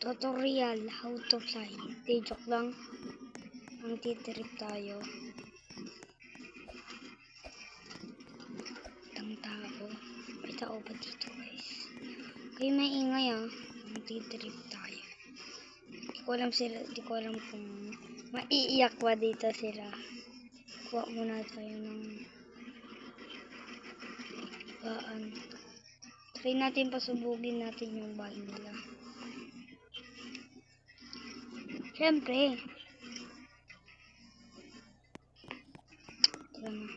Tutorial how to fly. Di, joke lang. Ang titrip tayo. Itang tao. May tao ba dito, guys? Kayo maingay ah. Ang titrip tayo. Di ko alam kung maiiyak ba dito sila. Kuha muna tayo ng baan. Try natin pasubugin natin yung bahay nila. Siyempre. Tara na.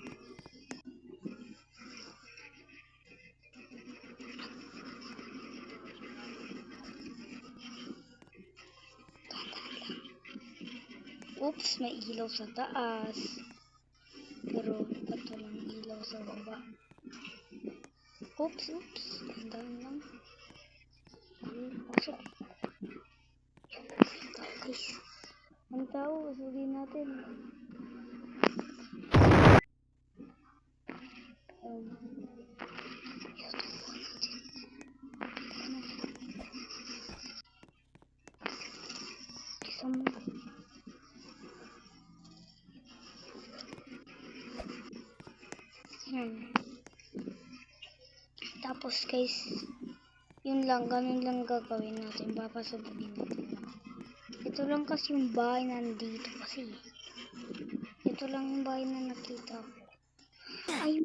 Oops, may ilaw sa taas. Pero ito lang ilaw sa baba. Oops. Tandaan lang. Pasok. Guys. Ang tao, usugin natin. Tapos guys, ganun lang gagawin natin. Papasabugin natin. Ito lang kasi yung bahay nandito kasi. Ito lang yung bahay na nakita ko. Ay,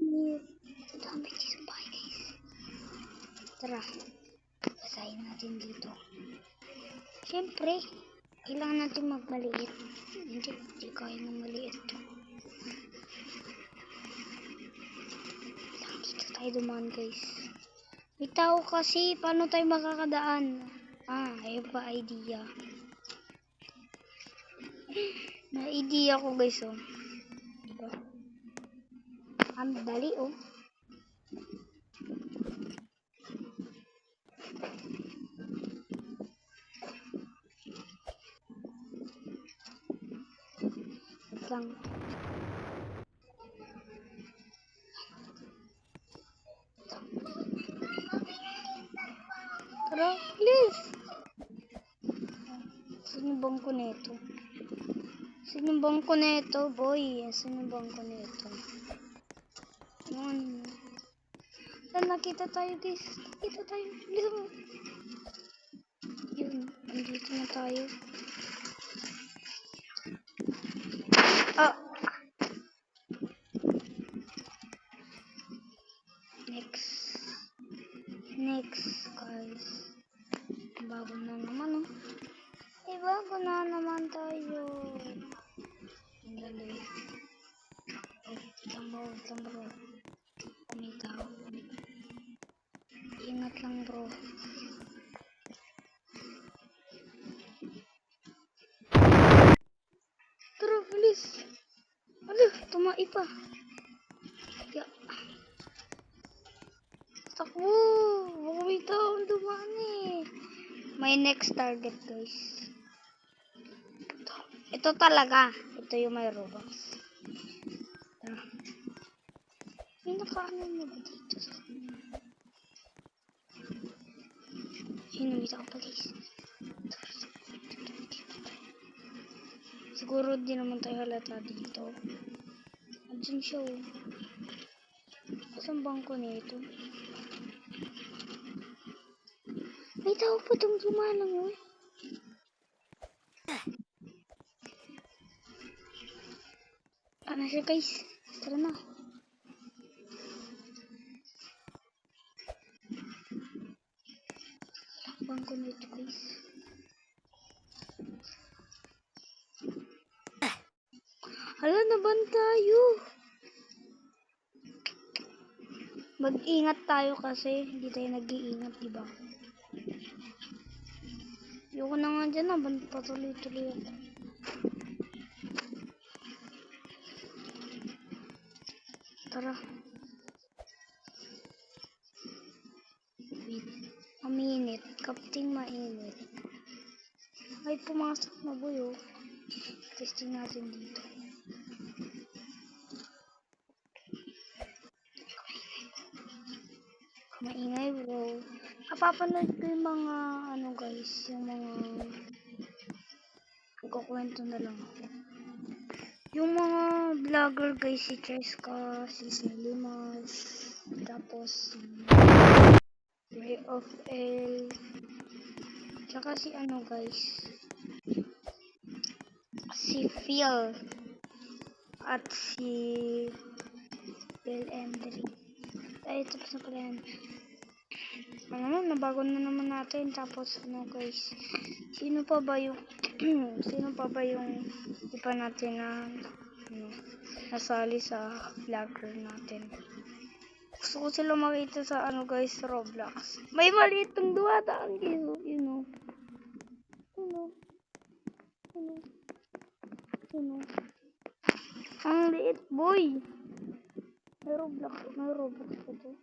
dami dito bahay guys. Tara, basahin natin dito. Siyempre, kailangan natin magmaliit. Hindi kaya ng maliit to. Lang dito tayo dumaan guys. May tao kasi, paano tayo makakadaan? Ayun pa idea. May idea ko guys oh. Diba? Ang dali oh. Lang. Tara, please. Saan yung bangko nito? Saan yung bangko nito, boy? Saan yung bangko nito? Yan. Nakita tayo, guys. Nakita tayo. Bilisan mo. Yun. Nandito na tayo. Next, guys. Bago na naman, oh. Bago na naman tayo. Dali. Lang bro. May tao. Ingat lang, bro. Tara, bilis. Tumai pa. Ya. Takbo. May tao dumaan eh. May next target, guys. Ito talaga. Ito yung may Robux. May nakaano na ba dito sa kanya? Hinumita ko pa guys. Siguro di naman tayo halata dito. Andiyan siya oh. Saan bangko nito? May tao pa itong dumalang oh. Ano siya guys? Tara na. Bangko nito guys. Hala, naban tayo. Mag-ingat tayo kasi hindi tayo nag-iingat, diba? Ayoko na nga dyan, naban patuloy-tuloy ako. Tara. Wait. Mainit. Kapting mainit. Ay, pumasok na boy oh. Testing natin dito. Maingay bro. napapanood ko yung mga ano guys, yung mga kukwento na lang ako. Yung mga vlogger guys, si Cheska, si Silimas, tapos si Ray of L, tsaka si ano guys, si Phil, at si Phil M3. Ay, tapos na pala yan. Ano, nabago na naman natin. Tapos, ano guys, sino pa ba yung iba natin na, ano, nasali sa vlogger natin. Gusto ko sila makita sa, ano guys, Roblox. May maliit ng dumadaan kayo, you know. Ang liit, boy. May Roblox ito.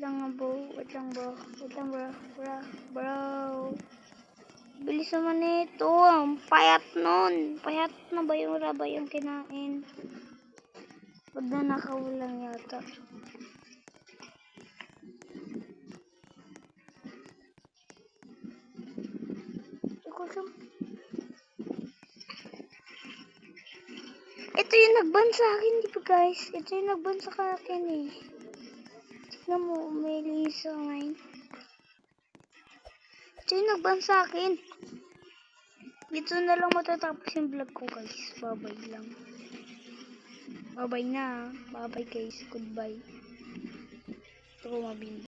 Wait lang bro. Bilis naman ito. Ang payat nun. Payat na ba yung raba yung kinain? Pag nanakaw lang yata. Ito yung nagban sa akin, di ba guys? Ito yung nagban sa akin eh. Tignan mo, may lisa ngayon. Ito yung nagban sa akin. Dito na lang matatapos yung vlog ko guys. Bye-bye lang. Bye-bye na. Bye-bye guys. Goodbye. Ito ko mabini.